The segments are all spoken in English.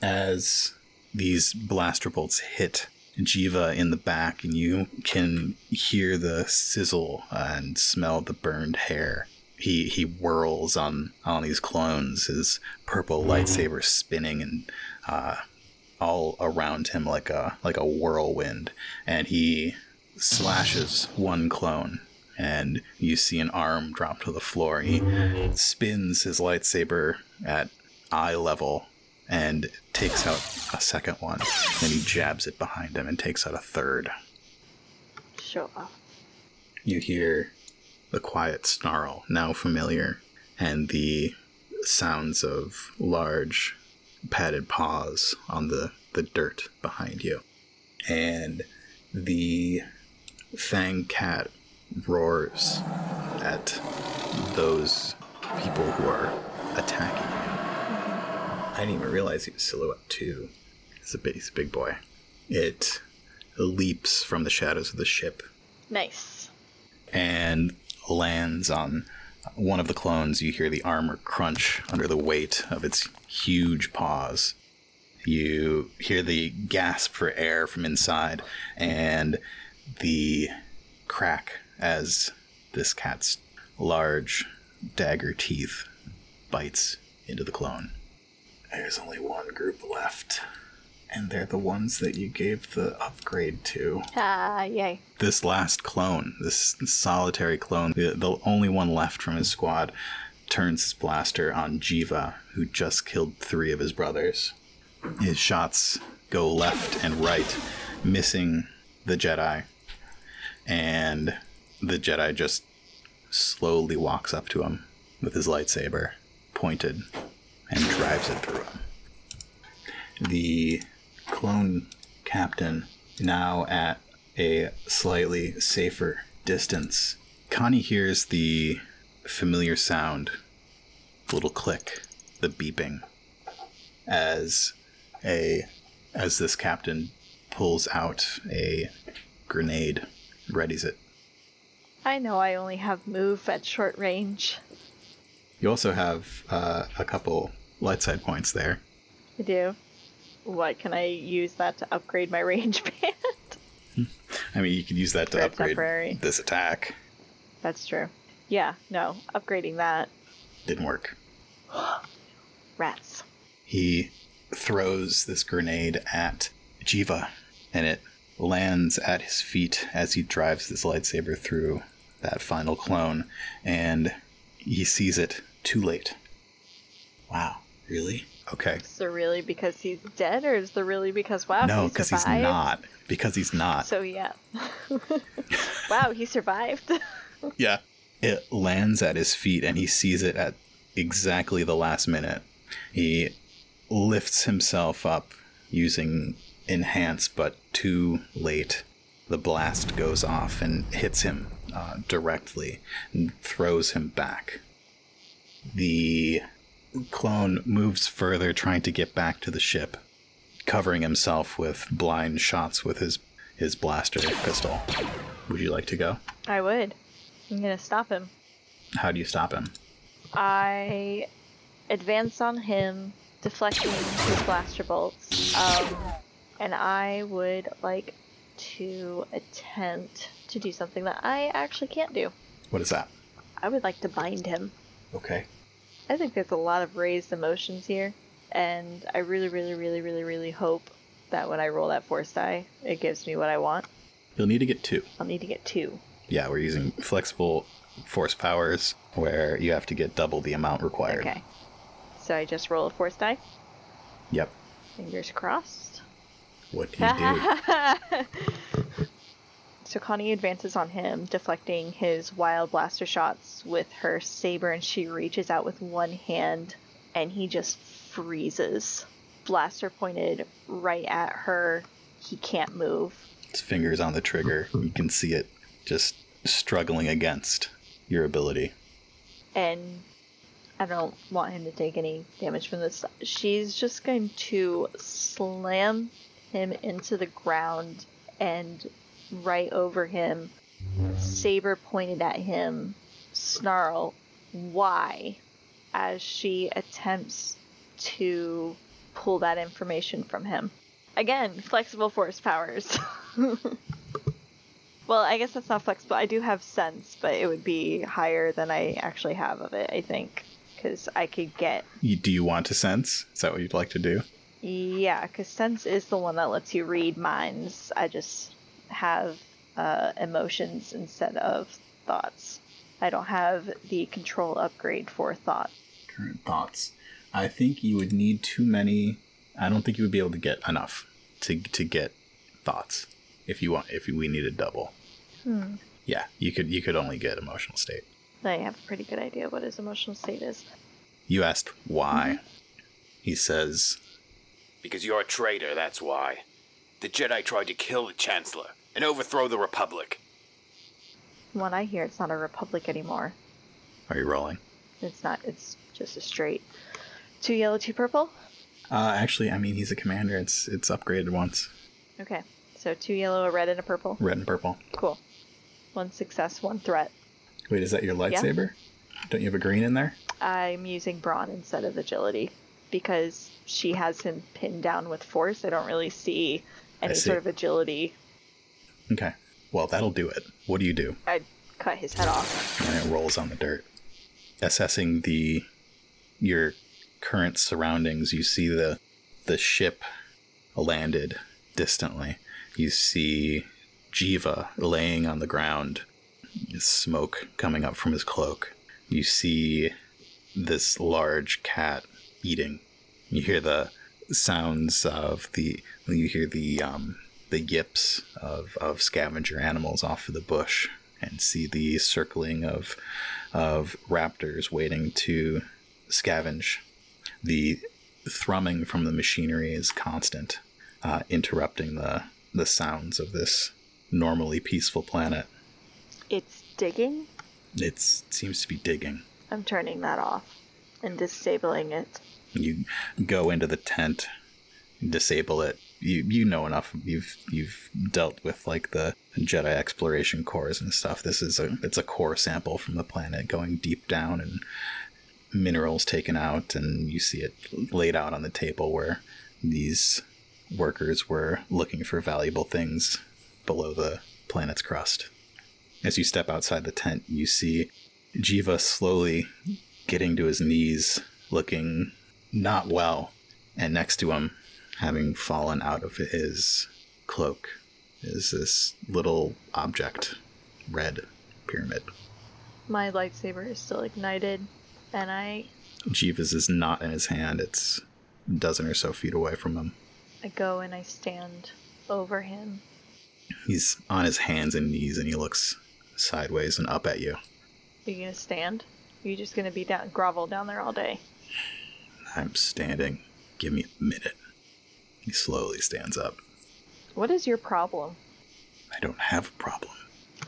as these blaster bolts hit Jiva in the back, and you can hear the sizzle and smell the burned hair. He whirls on these clones, his purple lightsaber spinning and all around him like a whirlwind, and he slashes one clone, and you see an arm drop to the floor. He spins his lightsaber at eye level and takes out a second one. Then he jabs it behind him and takes out a third. Show off. You hear the quiet snarl, now familiar, and the sounds of large padded paws on the dirt behind you. And the Fang Cat roars at those people who are attacking you. I didn't even realize he was silhouette too. He's a big boy. It leaps from the shadows of the ship. Nice. And lands on one of the clones. You hear the armor crunch under the weight of its huge paws. You hear the gasp for air from inside, and the crack as this cat's large dagger teeth bites into the clone. There's only one group left, and they're the ones that you gave the upgrade to. Yay. This last clone, this solitary clone, the only one left from his squad, turns his blaster on Jiva, who just killed 3 of his brothers. His shots go left and right, missing the Jedi, and the Jedi just slowly walks up to him with his lightsaber pointed and drives it through him. The clone captain, now at a slightly safer distance, Connie hears the familiar sound, the little click, the beeping, as this captain pulls out a grenade, readies it. I know I only have move at short range. You also have a couple light side points there. I do. What, can I use that to upgrade my range band? I mean, you could use that to upgrade this attack. That's true. Yeah, no, upgrading that. Didn't work. Rats. He throws this grenade at Jiva, and it lands at his feet as he drives this lightsaber through that final clone, and he sees it too late. Wow, really? Okay. Is there really because he's dead, or is there really because, wow, no, he survived? because he's not. Because he's not. So, yeah. Wow, he survived. Yeah. It lands at his feet, and he sees it at exactly the last minute. He lifts himself up using Enhance, but too late. The blast goes off and hits him directly and throws him back. The clone moves further, trying to get back to the ship, covering himself with blind shots with his blaster pistol. Would you like to go? I would. I'm gonna stop him. How do you stop him? I advance on him, deflecting his blaster bolts, and I would like to attempt to do something that I actually can't do. What is that? I would like to bind him. Okay. I think there's a lot of raised emotions here, and I really hope that when I roll that force die, it gives me what I want. You'll need to get 2. I'll need to get 2. Yeah, we're using flexible force powers where you have to get double the amount required. Okay. So I just roll a force die? Yep. Fingers crossed. What do you do? So Connie advances on him, deflecting his wild blaster shots with her saber, and she reaches out with one hand, and he just freezes. Blaster pointed right at her. He can't move. His fingers on the trigger. You can see it just struggling against your ability. And I don't want him to take any damage from this. She's just going to slam him into the ground and right over him, saber pointed at him, snarl, "Why?" as she attempts to pull that information from him. Again, flexible force powers. Well, I guess that's not flexible. I do have sense, but it would be higher than I actually have of it, I think. Because I could get... Do you want to sense? Is that what you'd like to do? Yeah, because sense is the one that lets you read minds. I just have emotions instead of thoughts. I don't have the control upgrade for thought. Current thoughts. I think you would need too many. I don't think you would be able to get enough to get thoughts if we needed double. Yeah, you could only get emotional state. I have a pretty good idea what his emotional state is. You asked why. He says, Because you're a traitor, that's why. The Jedi tried to kill the Chancellor and overthrow the Republic. From what I hear, it's not a republic anymore. Are you rolling? It's not. It's just a straight 2 yellow, 2 purple. Actually, I mean, he's a commander. It's upgraded once. Okay, so 2 yellow, a red, and a purple. Red and purple. Cool. 1 success, 1 threat. Wait, is that your lightsaber? Yeah. Don't you have a green in there? I'm using brawn instead of agility because she has him pinned down with force. I don't really see any sort of agility. Okay. Well, that'll do it. What do you do? I cut his head off. And it rolls on the dirt. Assessing your current surroundings, you see the ship landed distantly. You see Jiva laying on the ground, smoke coming up from his cloak. You see this large cat eating. You hear the sounds of the yips of scavenger animals off of the bush, and see the circling of raptors waiting to scavenge. The thrumming from the machinery is constant, interrupting the sounds of this normally peaceful planet. It's digging? It seems to be digging. I'm turning that off and disabling it. You go into the tent, disable it. You know enough. You've dealt with like the Jedi exploration cores and stuff. It's a core sample from the planet going deep down, and minerals taken out, and you see it laid out on the table where these workers were looking for valuable things below the planet's crust. As you step outside the tent, you see Jiva slowly getting to his knees, looking not well, and next to him, having fallen out of his cloak, is this little object, red pyramid. My lightsaber is still ignited, and Jiva's is not in his hand. It's a dozen or so feet away from him. I go and I stand over him. He's on his hands and knees, and he looks sideways and up at you. Are you gonna stand? Or are you just gonna be grovel down there all day? I'm standing. Give me a minute. He slowly stands up. What is your problem? I don't have a problem.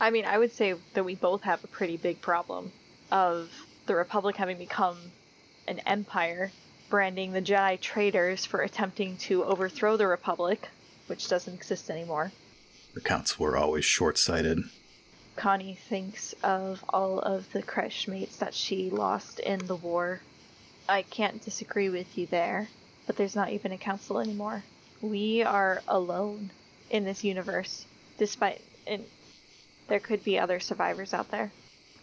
I mean, I would say that we both have a pretty big problem of the Republic having become an empire, branding the Jedi traitors for attempting to overthrow the Republic, which doesn't exist anymore. The council were always short-sighted. Connie thinks of all of the Kresh mates that she lost in the war. I can't disagree with you there, but there's not even a council anymore. We are alone in this universe, and there could be other survivors out there.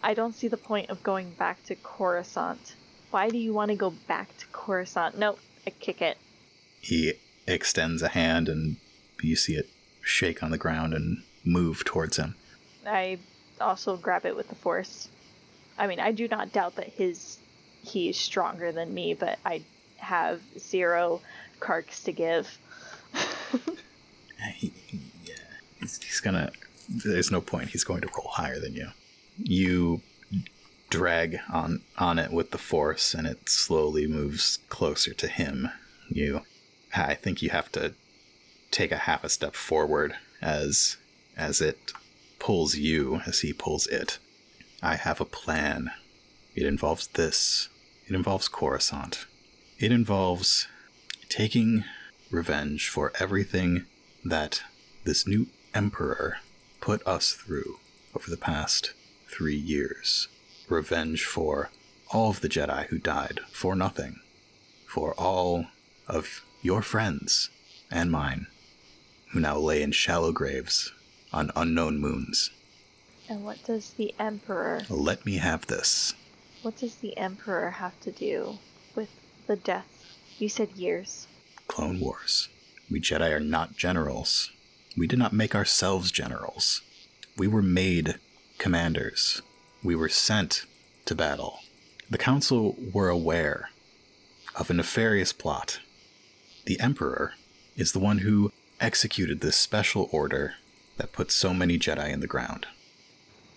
I don't see the point of going back to Coruscant. Why do you want to go back to Coruscant? Nope, I kick it. He extends a hand, and you see it shake on the ground and move towards him. I also grab it with the Force. I mean, I do not doubt that he is stronger than me, but I have 0 carks to give. He's gonna... There's no point. He's going to roll higher than you. You drag on it with the Force, and it slowly moves closer to him. I think you have to take a half a step forward as it pulls you, as he pulls it. I have a plan. It involves this. It involves Coruscant. It involves taking revenge for everything that this new Emperor put us through over the past 3 years. Revenge for all of the Jedi who died for nothing. For all of your friends and mine, who now lay in shallow graves on unknown moons. And what does the Emperor... Let me have this. What does the Emperor have to do with the death? You said years. Clone Wars. We Jedi are not generals. We did not make ourselves generals. We were made commanders. We were sent to battle. The Council were aware of a nefarious plot. The Emperor is the one who executed this special order that put so many Jedi in the ground.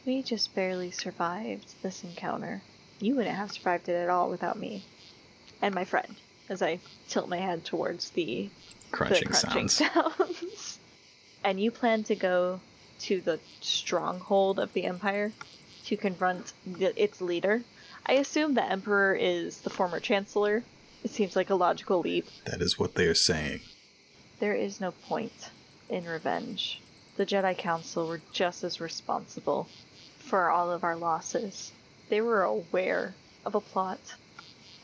We just barely survived this encounter. You wouldn't have survived it at all without me. And my friend, as I tilt my head towards the crunching sounds. And you plan to go to the stronghold of the Empire to confront its leader. I assume the Emperor is the former Chancellor. It seems like a logical leap. That is what they are saying. There is no point in revenge. The Jedi Council were just as responsible for all of our losses. They were aware of a plot,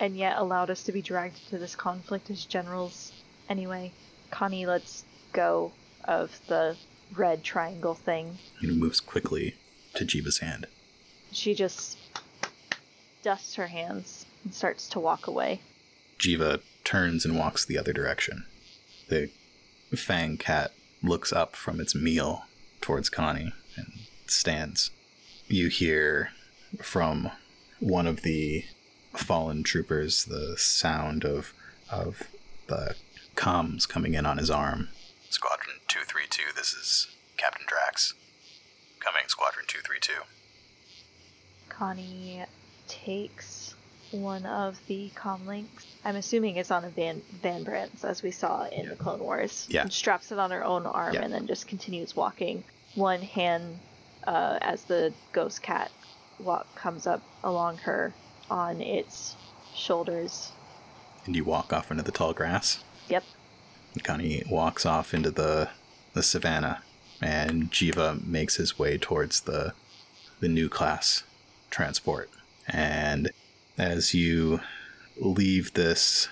and yet allowed us to be dragged into this conflict as generals. Anyway, Connie lets go of the red triangle thing. He moves quickly to Jiva's hand. She just dusts her hands and starts to walk away. Jiva turns and walks the other direction. The Fang cat looks up from its meal towards Connie and stands. You hear from one of the fallen troopers the sound of the comms coming in on his arm. Squadron 232, this is Captain Drax. Coming, Squadron 232. Connie takes one of the comm links. I'm assuming it's on a Van Brandt's, as we saw in the Clone Wars. Yeah. And straps it on her own arm and then just continues walking. One hand, as the ghost cat comes up along her on its shoulders. And you walk off into the tall grass? Yep. Connie walks off into the savannah, and Jiva makes his way towards the new class transport. And as you leave this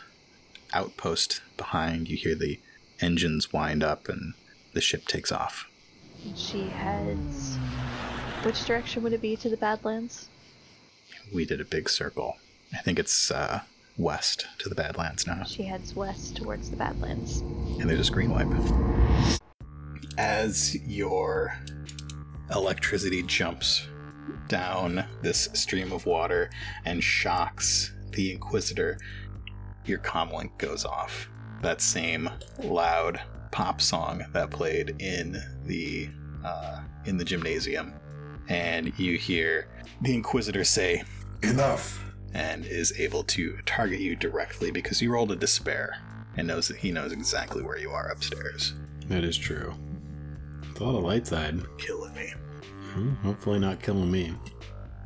outpost behind, you hear the engines wind up and the ship takes off. She heads... Which direction would it be to the Badlands? We did a big circle. I think it's west to the Badlands now. She heads west towards the Badlands. And there's a screen wipe. As your electricity jumps down this stream of water and shocks the Inquisitor, your comlink goes off. That same loud pop song that played in the gymnasium. And you hear the Inquisitor say, "Enough!" and is able to target you directly because you rolled a despair and knows that he knows exactly where you are upstairs. That is true. It's a lot of light side. Killing me. Hopefully not killing me.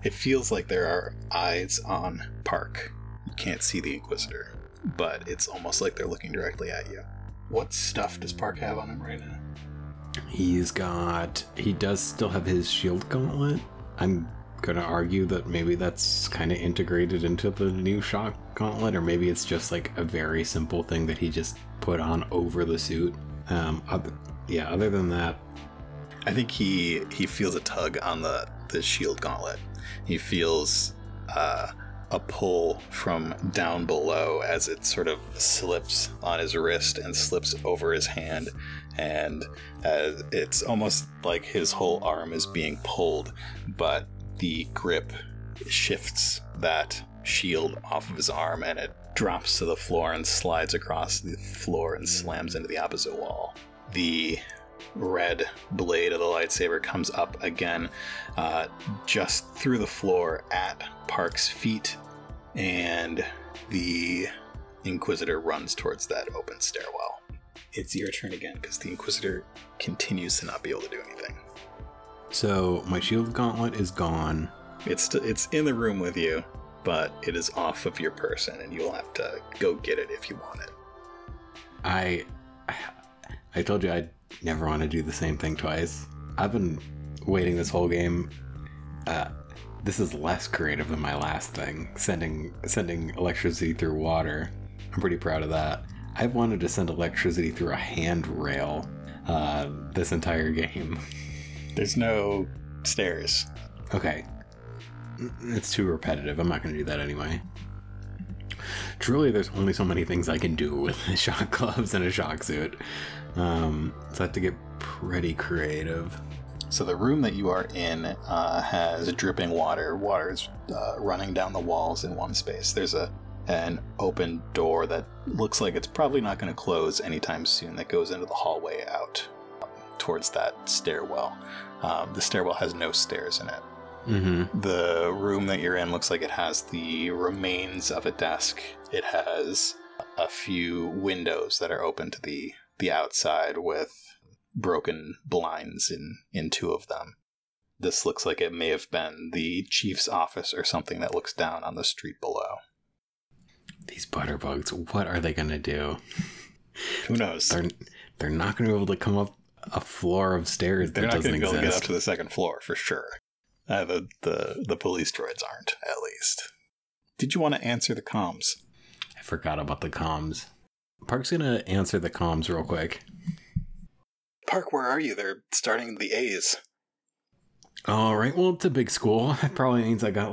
It feels like there are eyes on Park. You can't see the Inquisitor, but it's almost like they're looking directly at you. What stuff does Park have on him right now? He does still have his shield gauntlet. I'm gonna argue that maybe that's kind of integrated into the new shock gauntlet, or maybe it's just like a very simple thing that he just put on over the suit. Other than that, I think he feels a tug on the shield gauntlet. He feels a pull from down below as it sort of slips on his wrist and slips over his hand, and it's almost like his whole arm is being pulled, but the grip shifts that shield off of his arm and it drops to the floor and slides across the floor and slams into the opposite wall. The red blade of the lightsaber comes up again, just through the floor at Park's feet, and the Inquisitor runs towards that open stairwell. It's your turn again, because the Inquisitor continues to not be able to do anything. So my shield gauntlet is gone. It's in the room with you, but it is off of your person, and you'll have to go get it if you want it. I told you I'd never want to do the same thing twice. I've been waiting this whole game. This is less creative than my last thing, sending electricity through water. I'm pretty proud of that. I've wanted to send electricity through a handrail this entire game. There's no stairs. Okay. It's too repetitive. I'm not going to do that anyway. Truly, there's only so many things I can do with shock gloves and a shock suit. So I have to get pretty creative. So the room that you are in has dripping water. Water is running down the walls in one space. There's an open door that looks like it's probably not going to close anytime soon that goes into the hallway out towards that stairwell. The stairwell has no stairs in it. Mm-hmm. The room that you're in looks like it has the remains of a desk. It has a few windows that are open to the outside with broken blinds in two of them. This looks like it may have been the chief's office or something that looks down on the street below. These butterbugs, what are they going to do? Who knows? They're not going to be able to come up a floor of stairs that doesn't exist. They're not going to be able to get up to the second floor, for sure. The police droids aren't, at least. Did you want to answer the comms? I forgot about the comms. Park's going to answer the comms real quick. Park, where are you? They're starting the A's. All right, well, it's a big school. That probably means I got,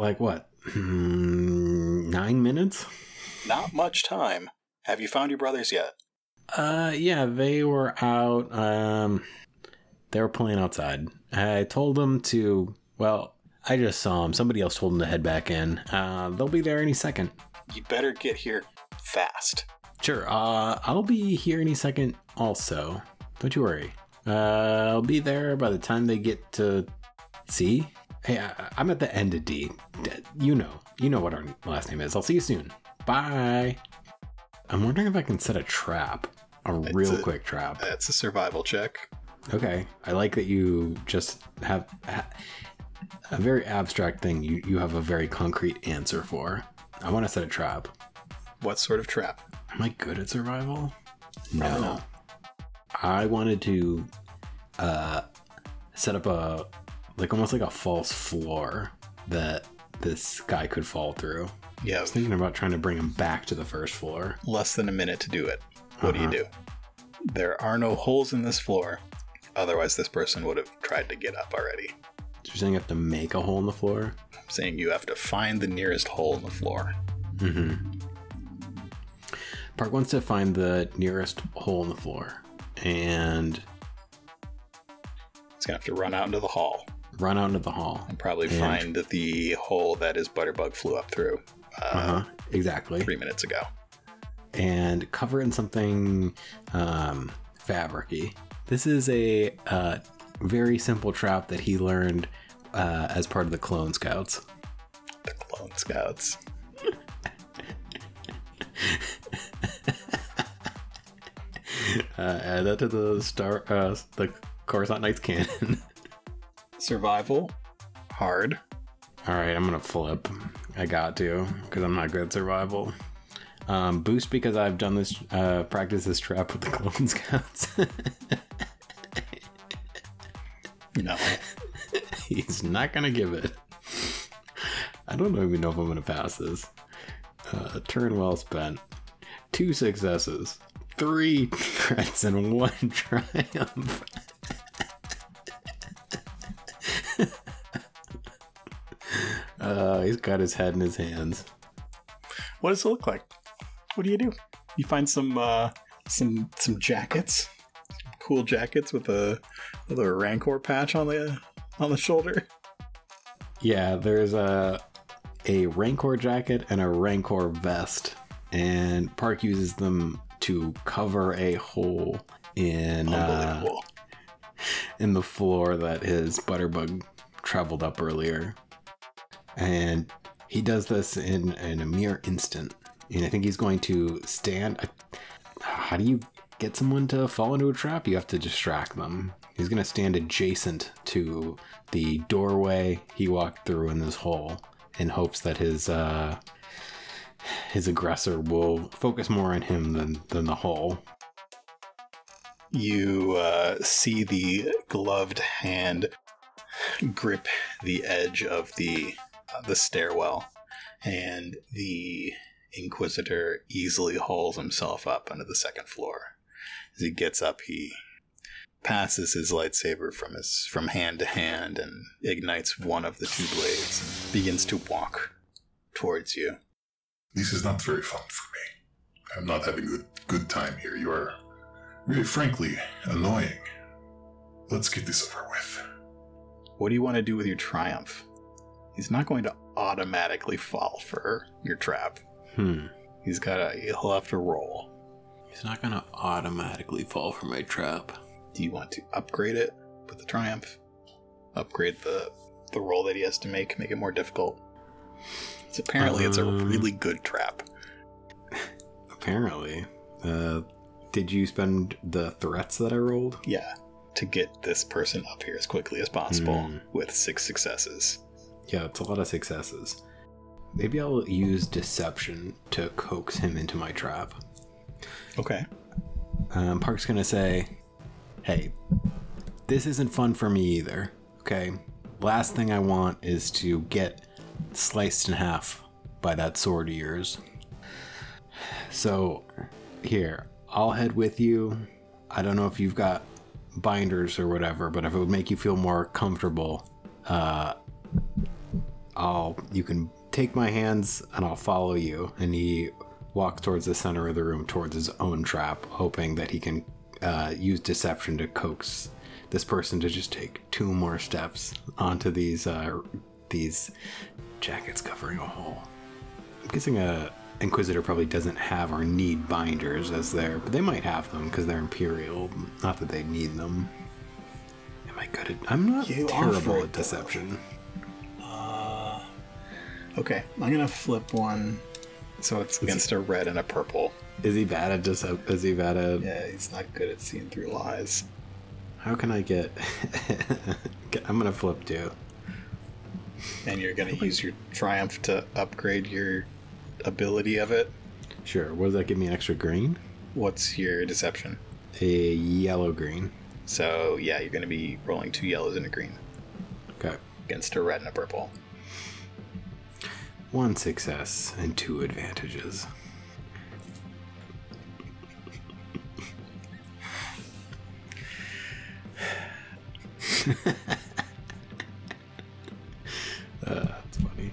9 minutes? Not much time. Have you found your brothers yet? Yeah, they were out. They were playing outside. I told them to... Well, I just saw them. Somebody else told them to head back in. They'll be there any second. You better get here fast. Sure. I'll be here any second also. Don't you worry. I'll be there by the time they get to C. Hey, I'm at the end of D. You know what our last name is. I'll see you soon. Bye. I'm wondering if I can set a trap. Real quick trap. That's a survival check. Okay. I like that you just have a very abstract thing you have a very concrete answer for. I want to set a trap. What sort of trap? Am I good at survival? No. No. I wanted to set up almost like a false floor that this guy could fall through. Yeah. I was thinking about trying to bring him back to the first floor. Less than a minute to do it. What do you do? There are no holes in this floor. Otherwise, this person would have tried to get up already. You're saying you have to make a hole in the floor? I'm saying you have to find the nearest hole in the floor. Mm-hmm. Park wants to find the nearest hole in the floor. And... He's going to have to run out into the hall. Run out into the hall. And probably find the hole that his Butterbug flew up through. Exactly. 3 minutes ago. And cover it in something fabric-y. This is a very simple trap that he learned as part of the Clone Scouts. The Clone Scouts. Add that to the Coruscant Knights canon. Survival. Hard. Alright, I'm gonna flip. I got to, because I'm not good at survival. Boost because I've done this, practice this trap with the Clone Scouts. No. He's not gonna give it. I don't even know if I'm gonna pass this. Turn well spent. 2 successes. 3 threats and 1 triumph. He's got his head in his hands. What does it look like? What do? You find some jackets, cool jackets with a Rancor patch on the shoulder. Yeah, there's a Rancor jacket and a Rancor vest, and Park uses them to cover a hole in the floor that his Butterbug traveled up earlier. And he does this in a mere instant. And I think he's going to stand... How do you get someone to fall into a trap? You have to distract them. He's going to stand adjacent to the doorway he walked through in this hole in hopes that his aggressor will focus more on him than the hole. You see the gloved hand grip the edge of the stairwell, and the Inquisitor easily hauls himself up onto the second floor. As he gets up, he passes his lightsaber from hand to hand and ignites one of the two blades and begins to walk towards you. This is not very fun for me. I'm not having a good time here. You are really, frankly, annoying. Let's get this over with. What do you want to do with your triumph? He's not going to automatically fall for your trap. He'll have to roll. He's not going to automatically fall for my trap. Do you want to upgrade it with the triumph? Upgrade the roll that he has to make it more difficult? Apparently it's a really good trap. Apparently. Did you spend the threats that I rolled? Yeah. To get this person up here as quickly as possible with 6 successes. Yeah, it's a lot of successes. Maybe I'll use deception to coax him into my trap. Okay. Park's gonna say, hey, this isn't fun for me either, okay? Last thing I want is to get sliced in half by that sword of yours. So, here, I'll head with you. I don't know if you've got binders or whatever, but if it would make you feel more comfortable, you can take my hands and I'll follow you. And he walks towards the center of the room, towards his own trap, hoping that he can use deception to coax this person to just take 2 more steps onto these jackets covering a hole. I'm guessing a Inquisitor probably doesn't have or need binders but they might have them because they're Imperial. Not that they need them. Am I good at? I'm not terrible at deception. Okay, I'm gonna flip one, so it's against a red and a purple. Is he bad at Yeah, he's not good at seeing through lies. How can I get? I'm gonna flip 2. And you're gonna use your triumph to upgrade your ability of it. Sure. What does that give me? An extra green? What's your deception? A yellow green. So yeah, you're gonna be rolling 2 yellows and a green. Okay. Against a red and a purple. 1 success and 2 advantages. That's funny.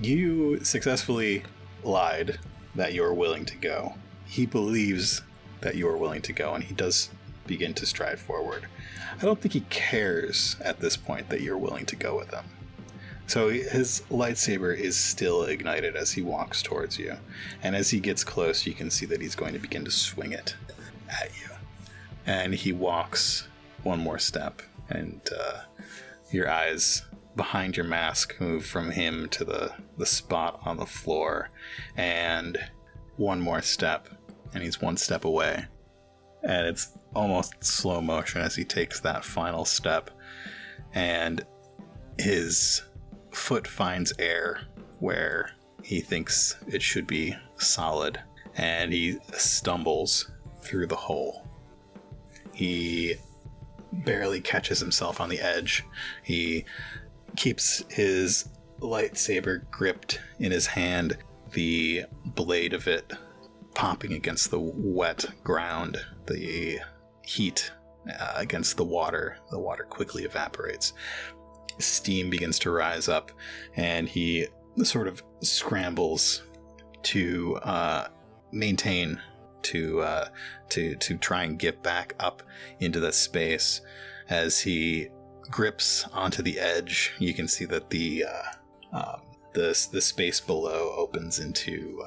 You successfully lied that you are willing to go. He believes that you are willing to go, and he does begin to stride forward. I don't think he cares at this point that you're willing to go with him. So his lightsaber is still ignited as he walks towards you. And as he gets close, you can see that he's going to begin to swing it at you. And he walks 1 more step, and your eyes behind your mask move from him to the spot on the floor. And 1 more step, and he's 1 step away. And it's almost slow motion as he takes that final step. And his foot finds air where he thinks it should be solid, and he stumbles through the hole. He barely catches himself on the edge. He keeps his lightsaber gripped in his hand, the blade of it popping against the wet ground, the heat against the water. The water quickly evaporates. Steam begins to rise up, and he sort of scrambles to maintain, to try and get back up into the space. As he grips onto the edge, you can see that the space below opens into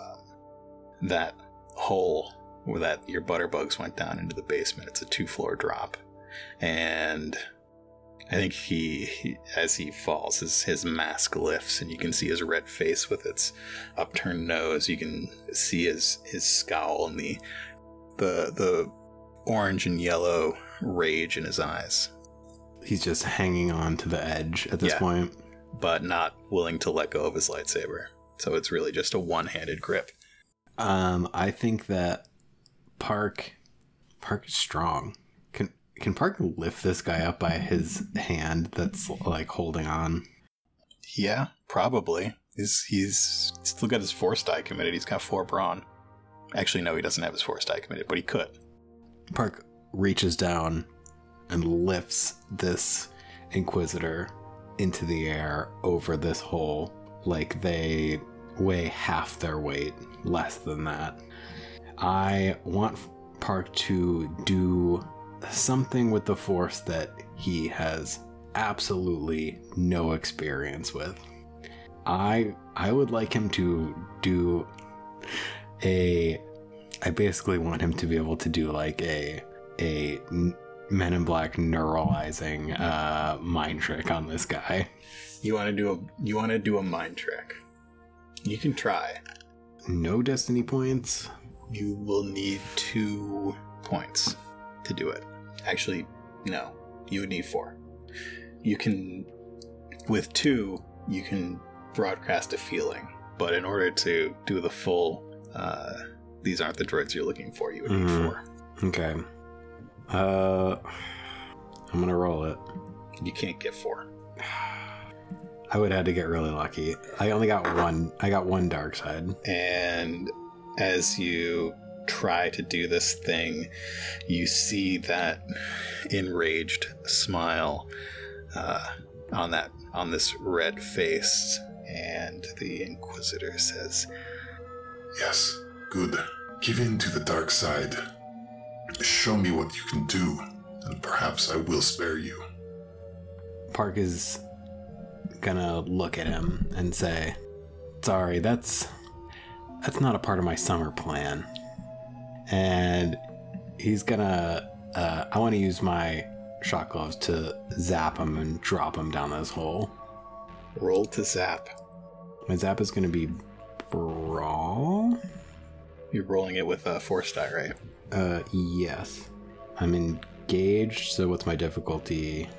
that hole where that your butterbugs went down into the basement. It's a 2-floor drop, and I think he as he falls, his mask lifts, and you can see his red face with its upturned nose. You can see his scowl and the orange and yellow rage in his eyes. He's just hanging on to the edge at this point, but not willing to let go of his lightsaber. So it's really just a one-handed grip. I think that Park is strong. Can Park lift this guy up by his hand that's like holding on? Yeah, probably. He's still got his force die committed. He's got 4 brawn. Actually, no, he doesn't have his force die committed, but he could. Park reaches down and lifts this Inquisitor into the air over this hole like they weigh half their weight, less than that. I want Park to do something with the Force that he has absolutely no experience with. I would like him to do I basically want him to be able to do like a Men in Black neuralizing mind trick on this guy. You want to do a mind trick. You can try. No destiny points. You will need 2 points to do it. Actually, no. You would need 4. You can, with 2, you can broadcast a feeling. But in order to do the full, these aren't the droids you're looking for, you would need 4. Okay. I'm gonna roll it. You can't get 4. I would have to get really lucky. I only got 1. I got 1 dark side. And as you try to do this thing, you see that enraged smile on this red face, and the Inquisitor says, Yes, good. Give in to the dark side. Show me what you can do, and perhaps I will spare you. Park is gonna look at him and say, sorry, that's not a part of my summer plan. And he's gonna I want to use my shot gloves to zap him and drop him down this hole. roll to zap. My zap is gonna be brawl. You're rolling it with a force die, right? Yes. I'm engaged, so what's my difficulty?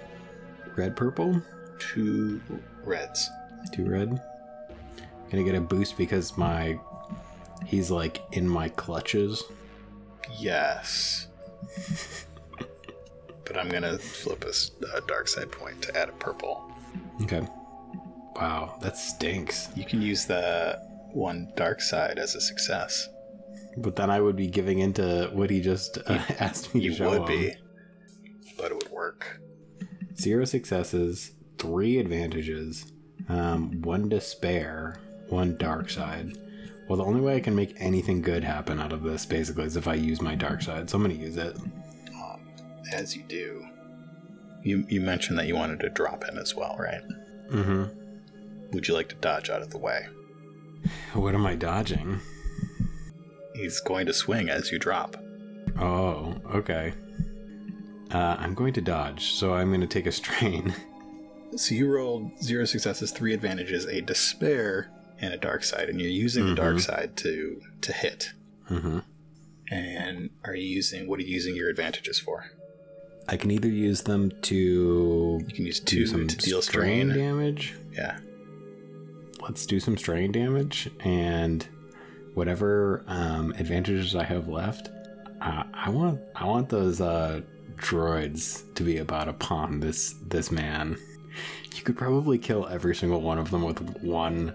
Red, purple? 2 reds. 2 red. Gonna get a boost because he's like in my clutches. Yes. But I'm gonna flip a dark side point to add a purple. Okay. Wow, that stinks. You can use the 1 dark side as a success. But then I would be giving into what he just asked me to show him. You would be, but it would work. 0 successes, 3 advantages, 1 despair, 1 dark side. Well, the only way I can make anything good happen out of this, basically, is if I use my dark side, so I'm going to use it. As you do. You mentioned that you wanted to drop him as well, right? Mm-hmm. Would you like to dodge out of the way? What am I dodging? He's going to swing as you drop. Oh, okay. I'm going to dodge, so I'm going to take a strain. So you rolled 0 successes, 3 advantages, a despair, and a dark side, and you're using the dark side to hit. Mm-hmm. And what are you using your advantages for? I can either use them to... You can use do 2 some to deal strain damage. Yeah. Let's do some strain damage, and whatever advantages I have left, I want those droids to be about upon this man. You could probably kill every single one of them with one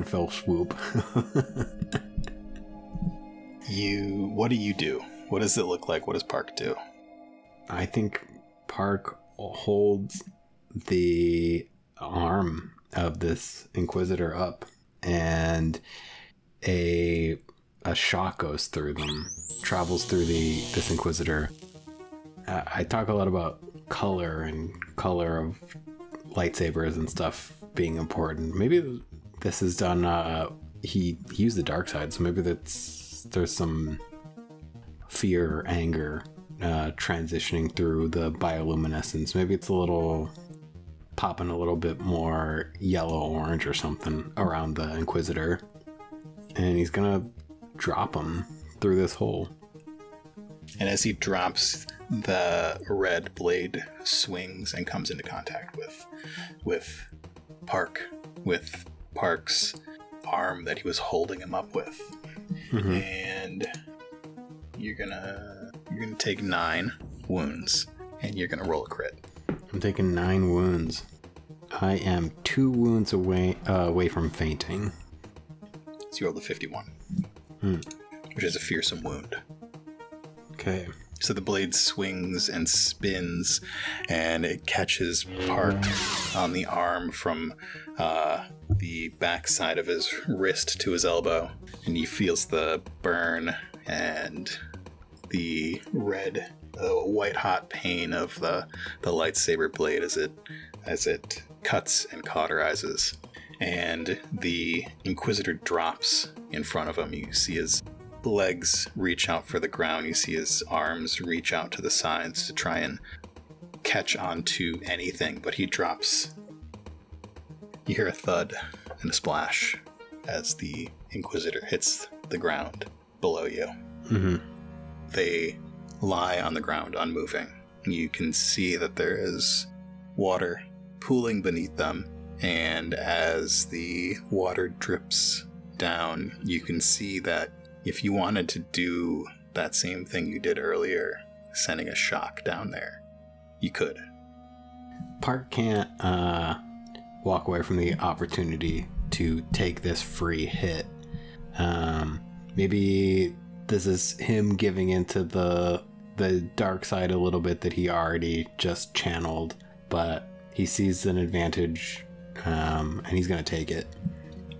fell swoop. What do you do? What does it look like? What does Park do? I think Park holds the arm of this Inquisitor up, and a shot goes through them, travels through this Inquisitor. I talk a lot about color of lightsabers and stuff being important. Maybe this is done. He used the dark side, so maybe there's some fear or anger transitioning through the bioluminescence. Maybe it's popping a little bit more yellow orange or something around the Inquisitor, and he's gonna drop him through this hole. And as he drops, the red blade swings and comes into contact with Park's arm that he was holding him up with. Mm-hmm. And you're gonna take 9 wounds, and you're gonna roll a crit. I'm taking 9 wounds. I am 2 wounds away from fainting. So you rolled a 51, which is a fearsome wound. Okay. So the blade swings and spins, and it catches Park on the arm from the backside of his wrist to his elbow, and he feels the burn and the red, white-hot pain of the lightsaber blade as it cuts and cauterizes. And the Inquisitor drops in front of him. You see his legs reach out for the ground. You see his arms reach out to the sides to try and catch onto anything, but he drops. You hear a thud and a splash as the Inquisitor hits the ground below you. Mm-hmm. They lie on the ground, unmoving. You can see that there is water pooling beneath them, and as the water drips down, you can see that if you wanted to do that same thing you did earlier, sending a shock down there, you could. Park can't walk away from the opportunity to take this free hit. Maybe this is him giving into the dark side a little bit that he already just channeled, but he sees an advantage, and he's going to take it.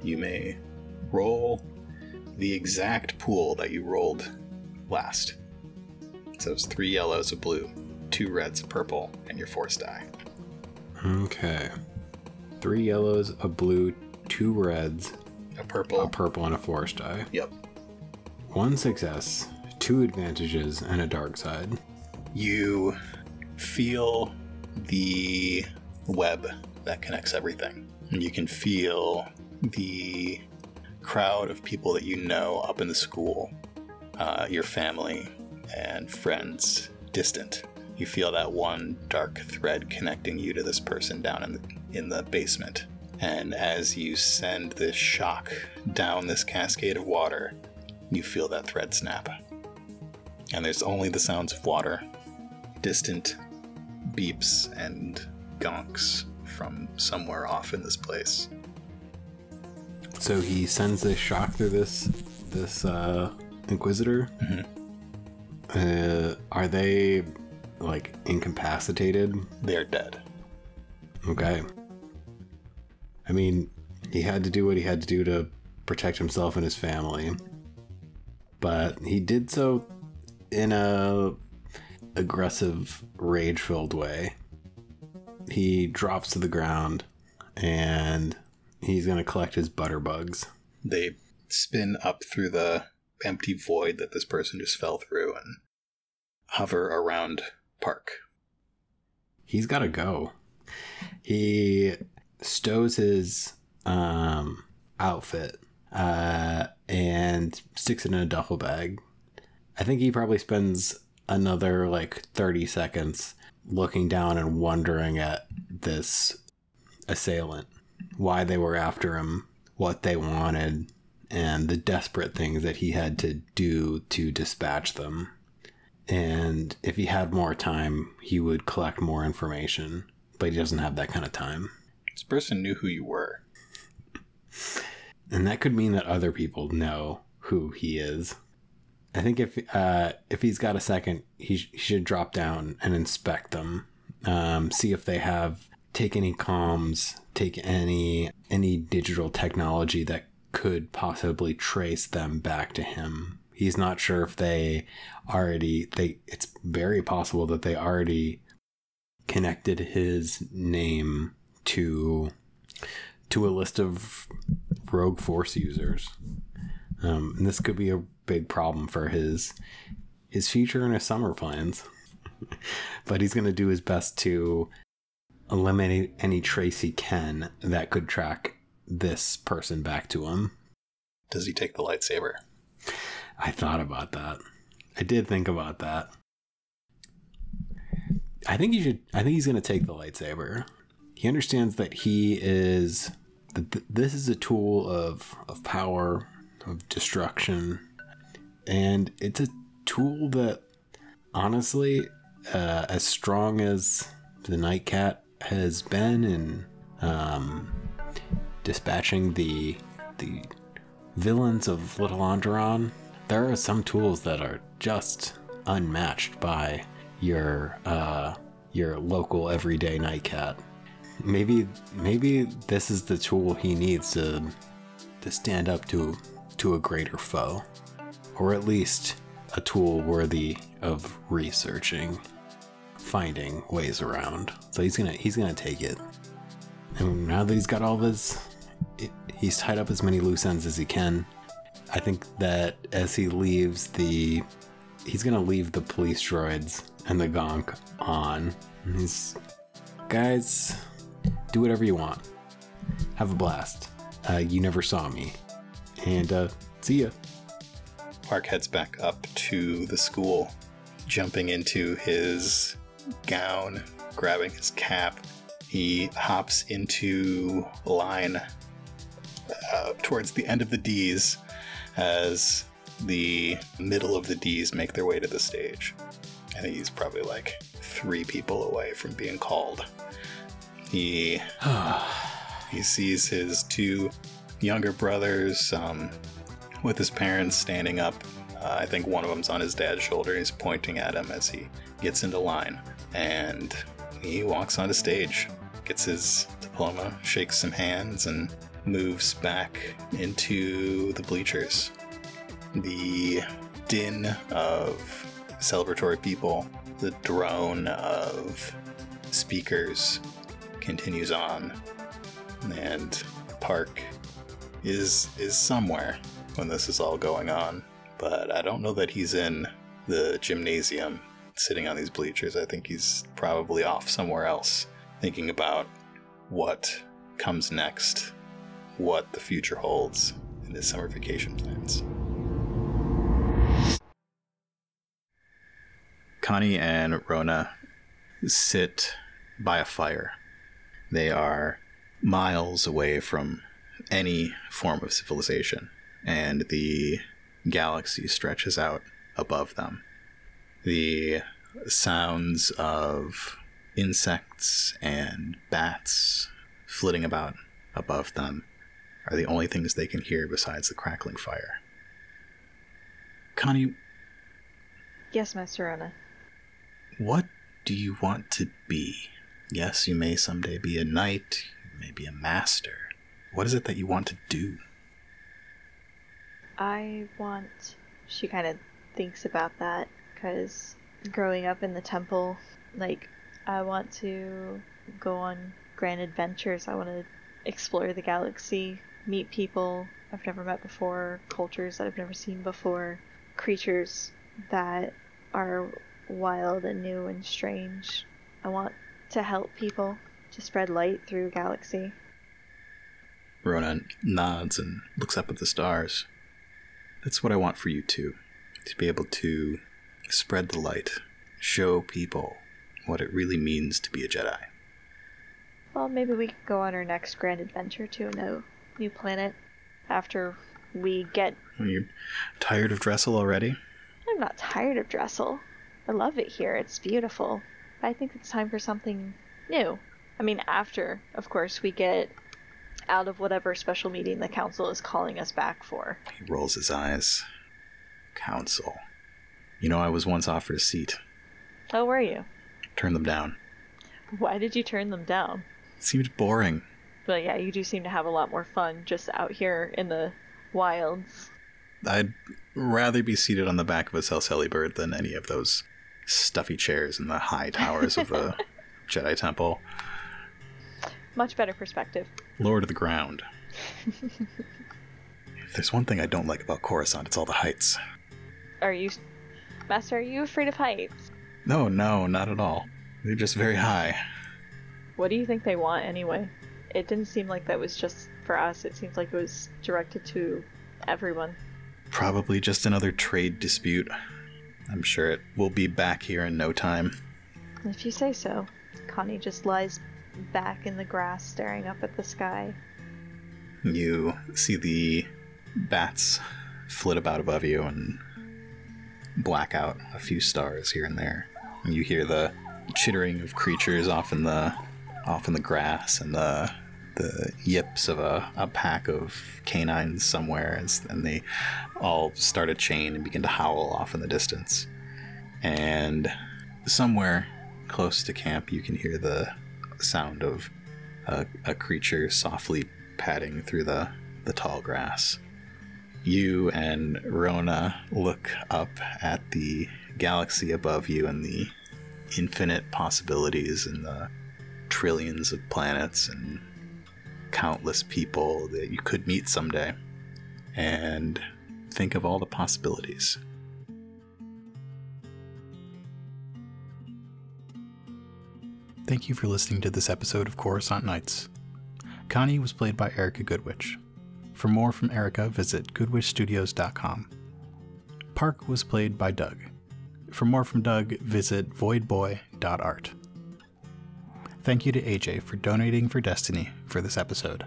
You may roll the exact pool that you rolled last. So it's 3 yellows, a blue, 2 reds, a purple, and your force die. Okay. 3 yellows, a blue, 2 reds, A purple. and a force die. Yep. 1 success, 2 advantages, and a dark side. You feel the web that connects everything. And you can feel the crowd of people that you know up in the school, your family and friends distant. You feel that one dark thread connecting you to this person down in the basement. And as you send this shock down this cascade of water, you feel that thread snap. And there's only the sounds of water, distant beeps and gonks from somewhere off in this place. So he sends this shock through this Inquisitor. Mm-hmm. Are they like incapacitated? They're dead. Okay. I mean, he had to do what he had to do to protect himself and his family, but he did so in a aggressive, rage-filled way. He drops to the ground, and he's going to collect his butterbugs. They spin up through the empty void that this person just fell through and hover around Park. He's got to go. He stows his outfit and sticks it in a duffel bag. I think he probably spends another 30 seconds looking down and wondering at this assailant, why they were after him, what they wanted, and the desperate things that he had to do to dispatch them. And if he had more time, he would collect more information, but he doesn't have that kind of time. This person knew who you were. And that could mean that other people know who he is. I think if he's got a second, he should drop down and inspect them, see if they take any comms, take any digital technology that could possibly trace them back to him. He's not sure if it's very possible that they already connected his name to a list of rogue force users. And this could be a big problem for his future and his summer plans. But he's going to do his best to eliminate any trace he can that could track this person back to him. Does he take the lightsaber? I thought about that. I did think about that. I think he's going to take the lightsaber. He understands that this is a tool of power, of destruction, and it's a tool that, honestly, as strong as the Nightcat has been, and dispatching the villains of Little Onderon, there are some tools that are just unmatched by your local everyday nightcat. Maybe this is the tool he needs to stand up to a greater foe, or at least a tool worthy of researching, finding ways around. So he's gonna take it. And now that he's got all this, he's tied up as many loose ends as he can. I think that as he leaves he's gonna leave the police droids and the gonk on. He's, guys, do whatever you want. Have a blast. You never saw me. And see ya. Mark heads back up to the school, jumping into his gown, grabbing his cap. He hops into line towards the end of the D's as the middle of the D's make their way to the stage. I think he's probably like 3 people away from being called. He sees his 2 younger brothers with his parents standing up. I think one of them's on his dad's shoulder. He's pointing at him as he gets into line. And he walks onto stage, gets his diploma, shakes some hands, and moves back into the bleachers. The din of celebratory people, the drone of speakers continues on, and Park is somewhere when this is all going on, but I don't know that he's in the gymnasium sitting on these bleachers. I think he's probably off somewhere else, thinking about what comes next, what the future holds in his summer vacation plans. Connie and Rona sit by a fire. They are miles away from any form of civilization, and the galaxy stretches out above them. The sounds of insects and bats flitting about above them are the only things they can hear besides the crackling fire. Connie, Yes, Master Rona. what do you want to be? Yes, you may someday be a knight, you may be a master. What is it that you want to do? She kind of thinks about that, because growing up in the temple, I want to go on grand adventures. I want to explore the galaxy, meet people I've never met before, cultures that I've never seen before, creatures that are wild and new and strange. I want to help people, to spread light through galaxy. Rona nods and looks up at the stars. That's what I want for you too. To be able to spread the light, show people what it really means to be a Jedi. Well, maybe we could go on our next grand adventure to a new planet after we get... Are you tired of Dressel already? I'm not tired of Dressel. I love it here. It's beautiful. But I think it's time for something new. I mean, after, of course, we get out of whatever special meeting the council is calling us back for. He rolls his eyes. Council. You know, I was once offered a seat. Oh, were you? Turned them down. Why did you turn them down? It seemed boring. But yeah, you do seem to have a lot more fun just out here in the wilds. I'd rather be seated on the back of a Selselli bird than any of those stuffy chairs in the high towers of the Jedi Temple. Much better perspective. Lord of the ground. If there's one thing I don't like about Coruscant, it's all the heights. Master, are you afraid of heights? No, not at all. They're just very high. What do you think they want anyway? It didn't seem like that was just for us. It seems like it was directed to everyone. Probably just another trade dispute. I'm sure it will be back here in no time. If you say so. Connie just lies back in the grass staring up at the sky. You see the bats flit about above you and black out a few stars here and there. And you hear the chittering of creatures off in the grass and the the yips of a pack of canines somewhere, and they all start a chain and begin to howl off in the distance. And somewhere close to camp, you can hear the sound of a creature softly padding through the tall grass. You and Rona look up at the galaxy above you and the infinite possibilities and the trillions of planets and countless people that you could meet someday, and think of all the possibilities. Thank you for listening to this episode of Coruscant Nights. Connie was played by Erica Goodwitch. For more from Erica, visit goodwitchstudios.com. Park was played by Doug. For more from Doug, visit voidboy.art. Thank you to AJ for donating for Destiny for this episode.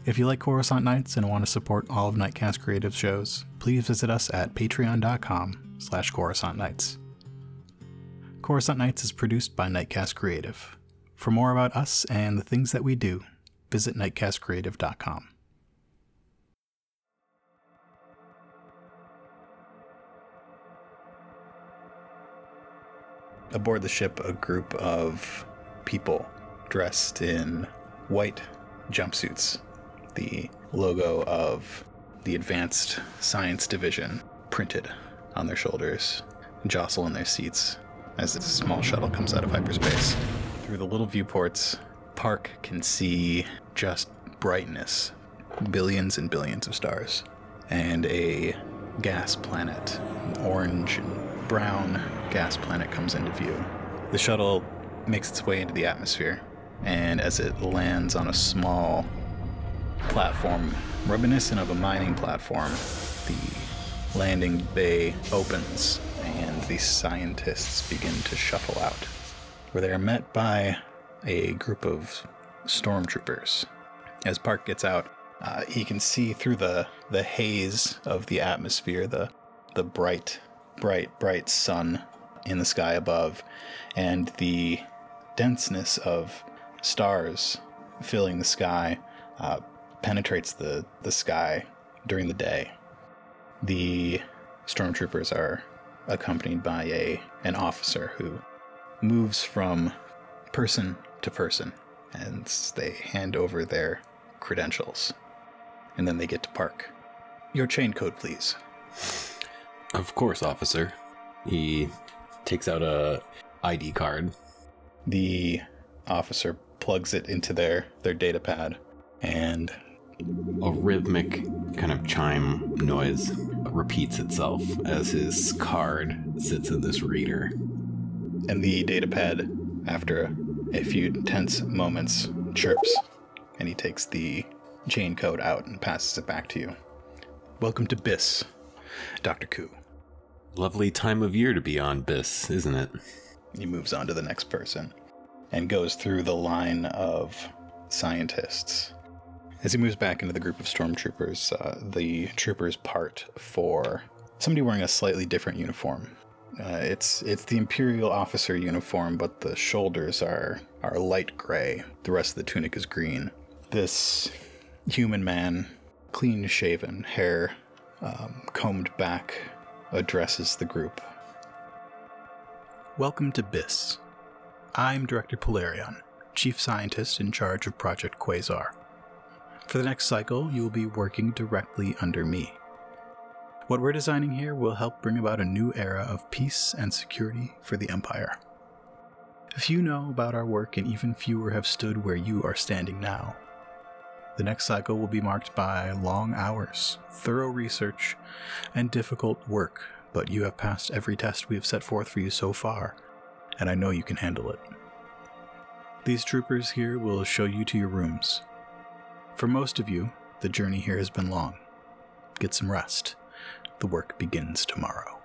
If you like Coruscant Nights and want to support all of Nightcast Creative's shows, please visit us at patreon.com/Coruscant Nights. Coruscant Nights is produced by Nightcast Creative. For more about us and the things that we do, visit nightcastcreative.com. Aboard the ship, a group of people dressed in white jumpsuits. The logo of the Advanced Science Division printed on their shoulders, jostle in their seats as this small shuttle comes out of hyperspace. Through the little viewports, Park can see just brightness, billions and billions of stars, and a gas planet, an orange and brown gas planet comes into view. The shuttle makes its way into the atmosphere, and as it lands on a small platform reminiscent of a mining platform, the landing bay opens and the scientists begin to shuffle out, where they are met by a group of stormtroopers. As Park gets out, he can see through the haze of the atmosphere, the bright sun in the sky above, and the denseness of stars filling the sky penetrates the sky during the day. The stormtroopers are accompanied by an officer who moves from person to person, and they hand over their credentials, and then they get to Park. Your chain code, please. Of course, officer. He takes out a ID card. The officer plugs it into their data pad, and a rhythmic kind of chime noise repeats itself as his card sits in this reader. And the data pad, after a few tense moments, chirps, and he takes the chain code out and passes it back to you. Welcome to BIS, Dr. Koo. Lovely time of year to be on BIS, isn't it? He moves on to the next person and goes through the line of scientists. As he moves back into the group of stormtroopers, the troopers part for somebody wearing a slightly different uniform. It's the Imperial officer uniform, but the shoulders are light gray. The rest of the tunic is green. This human man, clean shaven, hair combed back, addresses the group. Welcome to BIS. I'm Director Polarion, Chief Scientist in charge of Project Quasar. For the next cycle, you will be working directly under me. What we're designing here will help bring about a new era of peace and security for the Empire. Few know about our work, and even fewer have stood where you are standing now. The next cycle will be marked by long hours, thorough research, and difficult work, but you have passed every test we have set forth for you so far, and I know you can handle it. These troopers here will show you to your rooms. For most of you, the journey here has been long. Get some rest. The work begins tomorrow.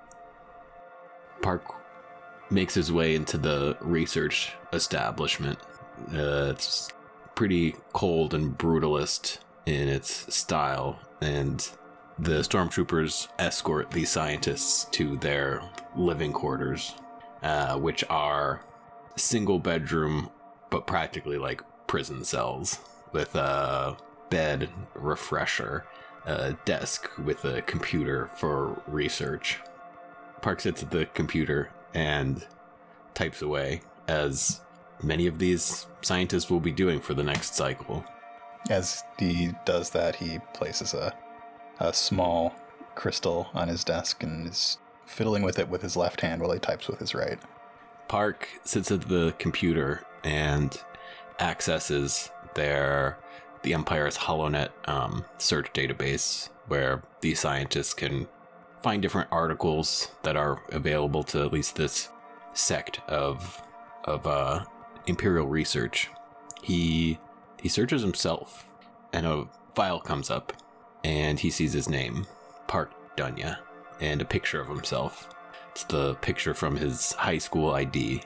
Park makes his way into the research establishment. It's pretty cold and brutalist in its style, and the stormtroopers escort these scientists to their living quarters, which are single bedroom, but practically like prison cells with a bed, refresher, a desk with a computer for research. Park sits at the computer and types away, as many of these scientists will be doing for the next cycle. As he does that, he places a small crystal on his desk and is fiddling with it with his left hand while he types with his right. Park sits at the computer and accesses the Empire's HoloNet search database, where these scientists can find different articles that are available to at least this sect of Imperial research. He searches himself, and a file comes up, and he sees his name, Park Dunya, and a picture of himself. It's the picture from his high school ID.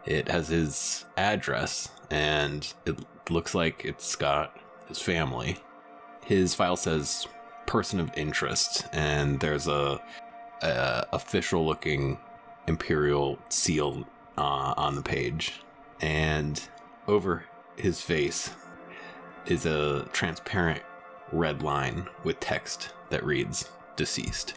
It has his address, and it looks like it's got his family. His file says person of interest, and there's a official-looking Imperial seal on the page. And over his face is a transparent red line with text that reads, deceased.